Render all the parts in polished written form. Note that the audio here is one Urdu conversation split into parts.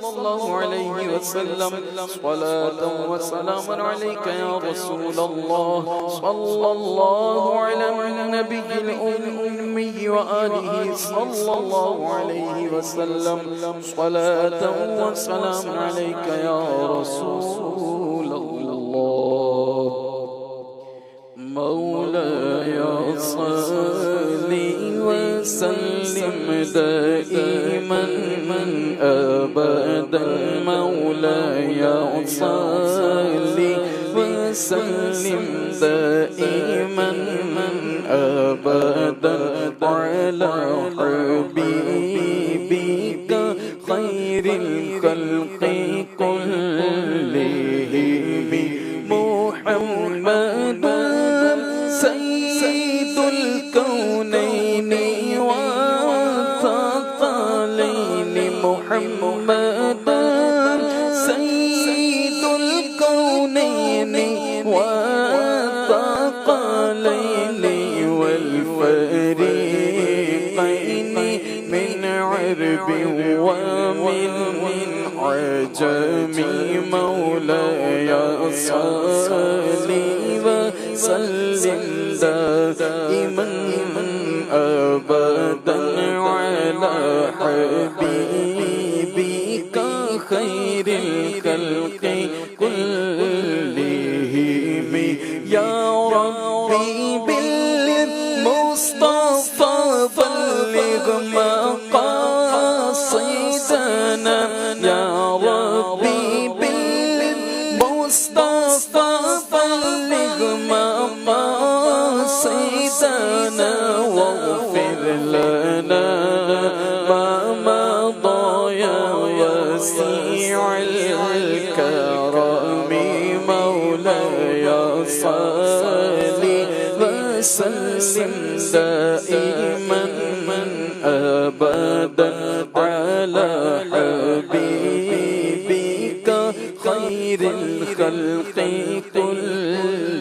صلى الله عليه وسلم صلاة وسلاما عليك يا رسول الله صلى الله على النبي الأمي وآله صلى الله عليه وسلم صلاة وسلاما عليك يا رسول الله مولاي صل وسلم دائما أبدا مولاي صل وسلم دائما أبدا على حبيبك خير الخلق كلهم محمد سيد الكونين والثقلين محمد سيد الكونين والثقلين والفريقين من عرب ومن عجم مولاي صل وسلم دائما أبدا على حبيبك خير الخلق كلهم يا ربي بالمصطفى بلغ مقاصدنا يا ربي بالمصطفى بلغ مقاصدنا واغفر لنا ما مضى يا وسيع الكرم مولاي صل وسلم دائما أبدا على حبيبك خير الخلق كلهم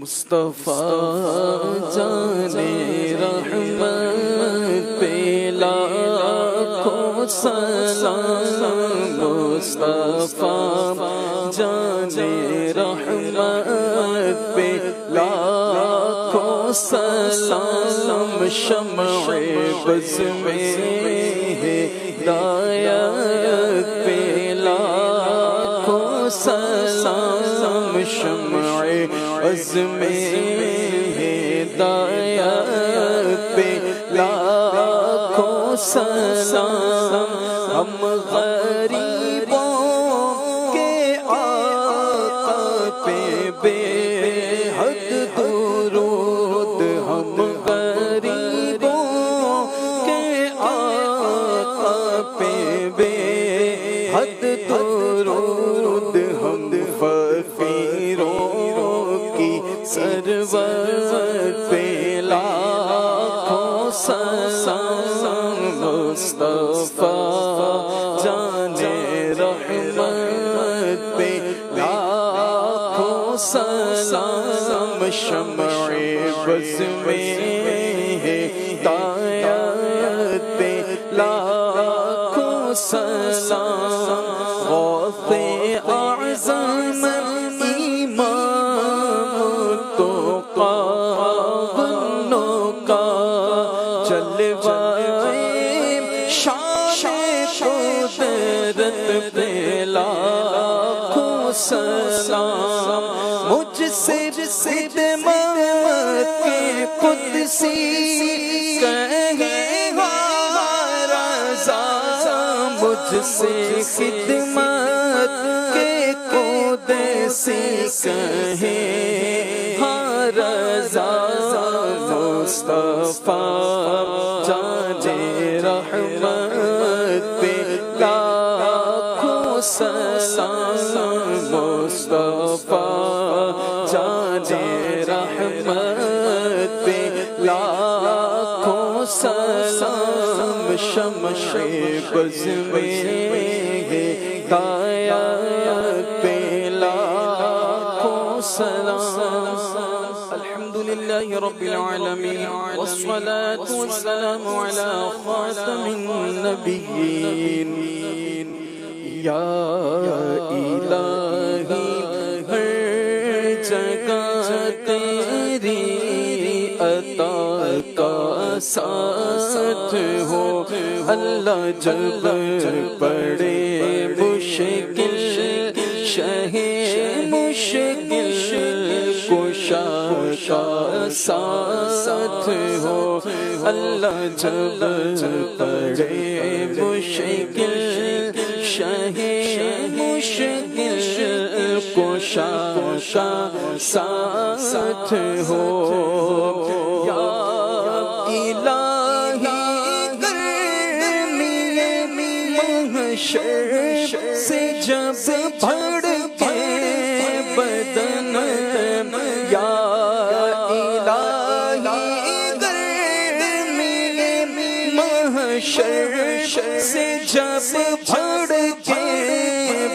مصطفیٰ جانے رحمت پہ لاکھوں سلام مصطفیٰ جانے رحمت پہ لاکھوں سلام شمع بز میں ہدایت پہ لاکھوں سلام شمع عزم ہدایت پہ لاکھوں سلام ہم غریبوں کے آقا پہ بے حد درود ہم غریبوں کے آقا پہ بے حد درود ہم فقیروں سرور پہ لاکھوں سلام مصطفیٰ جانے رحمت پہ لاکھوں سلام شمع بز میں ہدایت پہ لاکھوں سلام غوث اعظم سلام مجھ سے خدمت کے قدسی کہے رضا مجھ سے خدمت کے قدسی کہے رضا مصطفیٰ جانے رحمت پہ لاکھوں سلام مصطفیٰ جانے رحمت پہ لاکھوں سلام شمع بز میں ہدایت پہ لاکھوں سلام الحمدللہ لله رب العالمين والصلاة والسلام على خاتم النبيين یا الہی ہر جگہ تیری عطا کا ساتھ ہو اللہ جب پڑے مشکل شہ مشکل کشا کا ساتھ ہو اللہ جب پڑے مشکل شہ مشکل کشا کا ساتھ ہو یا الہی گرمی محشر سے جب بڑھ کے بدن یا الہی گرمی محشر سے جب بڑھ کے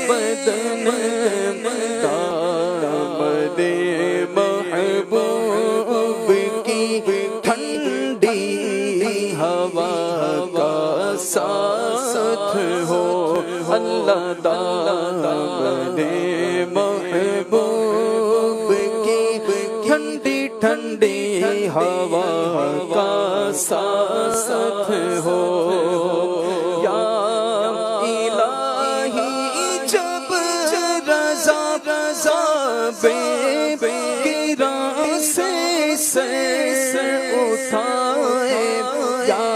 بدن دامن محبوب کی ٹھنڈی ہوا کا ساتھ ہو اللہ دامن محبوب کی ٹھنڈی ٹھنڈی ہوا کا ساتھ ہو یا الہی جب رضا بے گراں سے سر اٹھائے یا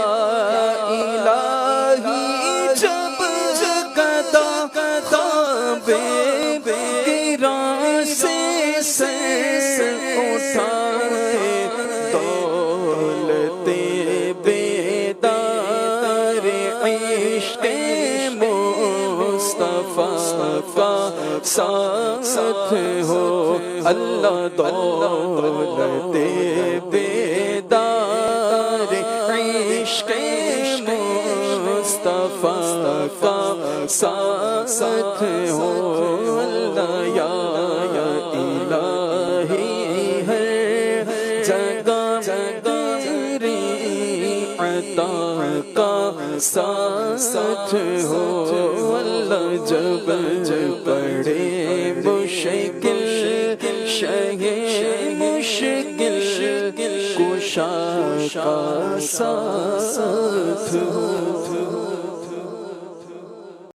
الہی جب گدا بے گراں سے سر اٹھائے دولت بیدار عشق مصطفیٰ کا ساتھ ہو اللہ دولت بیدار عشق مصطفیٰ کا ساتھ ہو اللہ یا الہی ہر جگہ تیری عطا کا ساتھ ہو اللہ جب پڑے مشکل شہ مشکل کشا کا ساتھ ہو